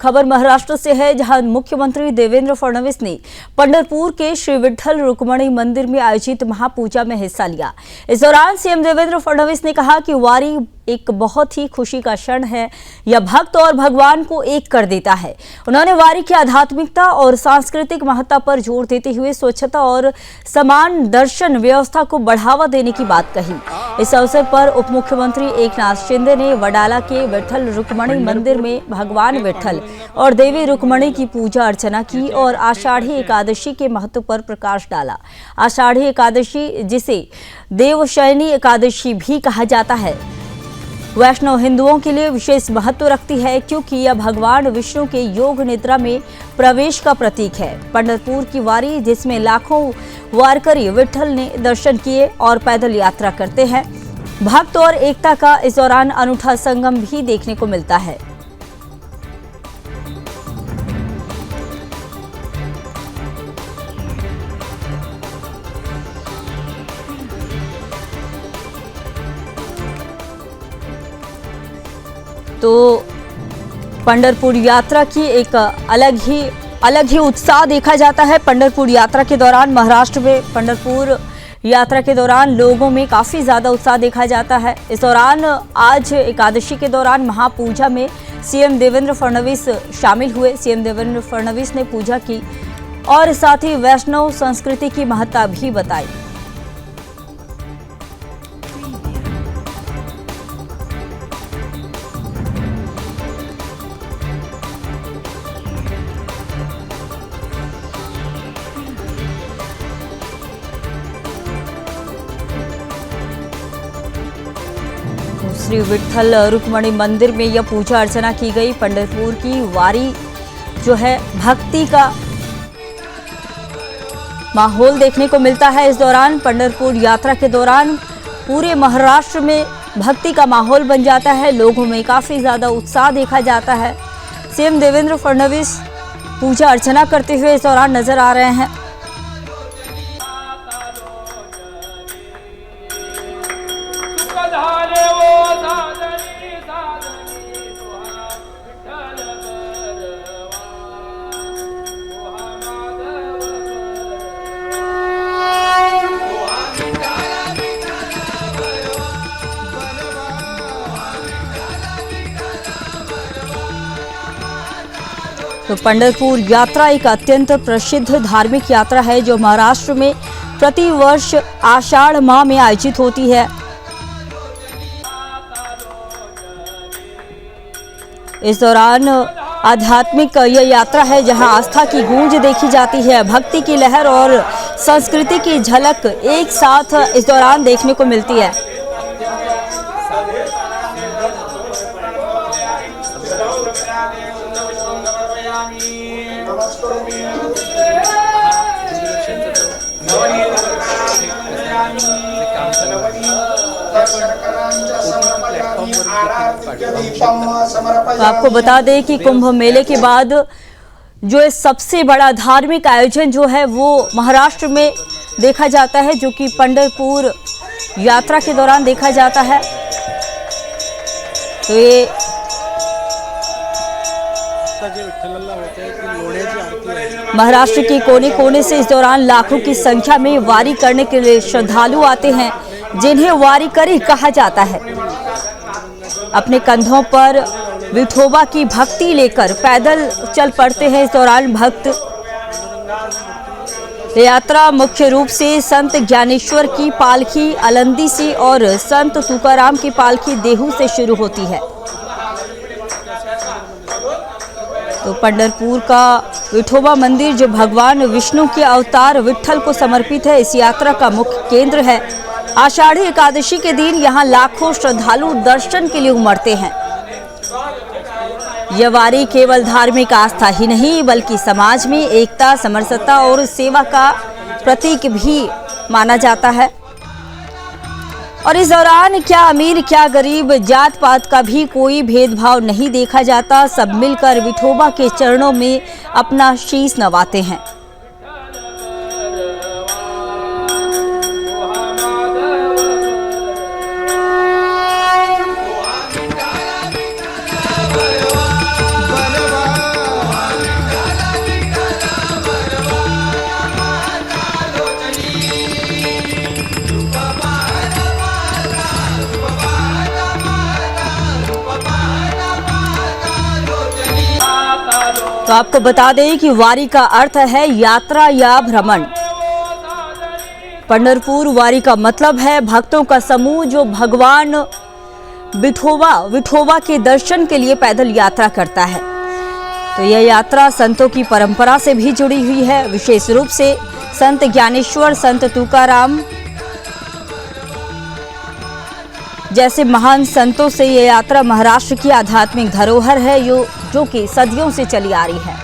खबर महाराष्ट्र से है, जहां मुख्यमंत्री देवेंद्र फडणवीस ने पंढरपुर के श्री विठ्ठल रुक्मिणी मंदिर में आयोजित महापूजा में हिस्सा लिया। इस दौरान सीएम देवेंद्र फडणवीस ने कहा कि वारी एक बहुत ही खुशी का क्षण है। यह भक्त और भगवान को एक कर देता है। उन्होंने वारी की आध्यात्मिकता और सांस्कृतिक महत्ता पर जोर देते हुए स्वच्छता और समान दर्शन व्यवस्था को बढ़ावा देने की बात कही। इस अवसर पर उप मुख्यमंत्री एकनाथ शिंदे ने वडाला के विठ्ठल रुक्मिणी मंदिर में भगवान विठ्ठल और देवी रुक्मिणी की पूजा अर्चना की और आषाढ़ी एकादशी के महत्व पर प्रकाश डाला। आषाढ़ी एकादशी, जिसे देवशयनी एकादशी भी कहा जाता है, वैष्णव हिंदुओं के लिए विशेष महत्व रखती है, क्योंकि यह भगवान विष्णु के योग निद्रा में प्रवेश का प्रतीक है। पंढरपुर की वारी, जिसमें लाखों वारकरी विठ्ठल ने दर्शन किए और पैदल यात्रा करते हैं, भक्त और एकता का इस दौरान अनूठा संगम भी देखने को मिलता है। तो पंढरपुर यात्रा की एक अलग ही उत्साह देखा जाता है। पंढरपुर यात्रा के दौरान महाराष्ट्र में पंढरपुर यात्रा के दौरान लोगों में काफ़ी ज़्यादा उत्साह देखा जाता है। इस दौरान आज एकादशी के दौरान महापूजा में सीएम देवेंद्र फडणवीस शामिल हुए। सीएम देवेंद्र फडणवीस ने पूजा की और साथ ही वैष्णव संस्कृति की महत्ता भी बताई। श्री विठ्ठल रुक्मिणी मंदिर में यह पूजा अर्चना की गई। पंढरपुर की वारी जो है, भक्ति का माहौल देखने को मिलता है। इस दौरान पंढरपुर यात्रा के दौरान पूरे महाराष्ट्र में भक्ति का माहौल बन जाता है। लोगों में काफ़ी ज़्यादा उत्साह देखा जाता है। सीएम देवेंद्र फडणवीस पूजा अर्चना करते हुए इस दौरान नजर आ रहे हैं। तो पंढरपुर यात्रा एक अत्यंत प्रसिद्ध धार्मिक यात्रा है, जो महाराष्ट्र में प्रति वर्ष आषाढ़ माह में आयोजित होती है। इस दौरान आध्यात्मिक यह यात्रा है, जहां आस्था की गूंज देखी जाती है। भक्ति की लहर और संस्कृति की झलक एक साथ इस दौरान देखने को मिलती है। तो आपको बता दें कि कुंभ मेले के बाद जो सबसे बड़ा धार्मिक आयोजन जो है वो महाराष्ट्र में देखा जाता है, जो कि पंढरपुर यात्रा के दौरान देखा जाता है। तो ये महाराष्ट्र के कोने कोने से इस दौरान लाखों की संख्या में वारी करने के लिए श्रद्धालु आते हैं, जिन्हें वारीकरी कहा जाता है। अपने कंधों पर विठोबा की भक्ति लेकर पैदल चल पड़ते हैं इस दौरान भक्त। यात्रा मुख्य रूप से संत ज्ञानेश्वर की पालकी अलंदी से और संत तुकाराम की पालकी देहू से शुरू होती है। तो पंढरपुर का विठोबा मंदिर, जो भगवान विष्णु के अवतार विठ्ठल को समर्पित है, इस यात्रा का मुख्य केंद्र है। आषाढ़ी एकादशी के दिन यहाँ लाखों श्रद्धालु दर्शन के लिए उमड़ते हैं। यह वारी केवल धार्मिक आस्था ही नहीं, बल्कि समाज में एकता, समरसता और सेवा का प्रतीक भी माना जाता है। और इस दौरान क्या अमीर क्या गरीब, जात पात का भी कोई भेदभाव नहीं देखा जाता। सब मिलकर विठोबा के चरणों में अपना शीश नवाते हैं। तो आपको बता दें कि वारी का अर्थ है यात्रा या भ्रमण। पंढरपुर वारी का मतलब है भक्तों का समूह जो भगवान विठोबा के दर्शन के लिए पैदल यात्रा करता है। तो यह यात्रा संतों की परंपरा से भी जुड़ी हुई है। विशेष रूप से संत ज्ञानेश्वर, संत तुकाराम जैसे महान संतों से यह यात्रा महाराष्ट्र की आध्यात्मिक धरोहर है जो कि सदियों से चली आ रही है।